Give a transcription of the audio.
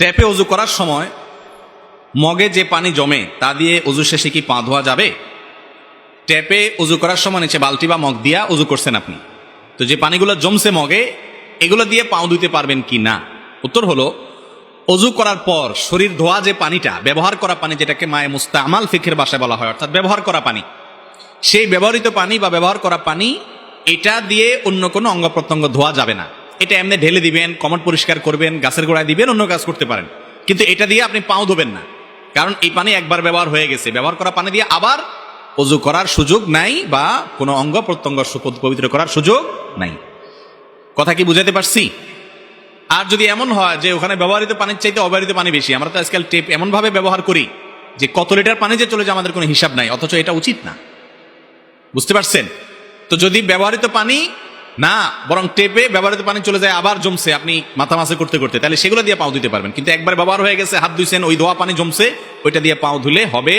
ট্যাপে অজু করার সময় মগে যে পানি জমে তা দিয়ে অজু শেষে কি পা ধোয়া যাবে? ট্যাপে অজু করার সময় নিচে বালতি বা মগ দিয়া অজু করছেন আপনি, তো যে পানিগুলো জমছে মগে এগুলো দিয়ে পাও ধুতে পারবেন কি না? উত্তর হলো, অজু করার পর শরীর ধোয়া যে পানিটা, ব্যবহার করা পানি, যেটাকে মায়ে মুস্তামাল ফিকের ভাষায় বলা হয়, অর্থাৎ ব্যবহার করা পানি, সেই ব্যবহৃত পানি বা ব্যবহার করা পানি এটা দিয়ে অন্য কোনো অঙ্গ প্রত্যঙ্গ ধোয়া যাবে না। এটা এমনি ঢেলে দিবেন, কমট পরিষ্কার করবেন, গাছের গোড়ায় দিবেন, অন্য কাজ করতে পারেন, কিন্তু এটা দিয়ে আপনি পাও ধোবেন না, কারণ এই পানি একবার ব্যবহার হয়ে গেছে। ব্যবহার করা পানি দিয়ে আবার অজু করার সুযোগ নাই বা কোনো অঙ্গ প্রত্যঙ্গ পবিত্র করার সুযোগ নাই। কথা কি বুঝাতে পারছি? আর যদি এমন হয় যে ওখানে ব্যবহৃত পানির চাইতে অব্যবহৃত পানি বেশি, আমরা তো আজকাল টেপ এমন ভাবে ব্যবহার করি যে কত লিটার পানি যে চলে যায় আমাদের কোনো হিসাব নাই, অথচ এটা উচিত না। বুঝতে পারছেন? তো যদি ব্যবহৃত পানি না, বরং টেপে ব্যবহৃত পানি চলে যায় আবার জমছে আপনি মাথা মাছে করতে করতে, তাহলে সেগুলো দিয়ে পাও ধুতে পারবেন। কিন্তু একবার ব্যবহার হয়ে গেছে, হাত ধুইছেন, ওই ধোয়া পানি জমছে, ওইটা দিয়ে পাও ধুলে হবে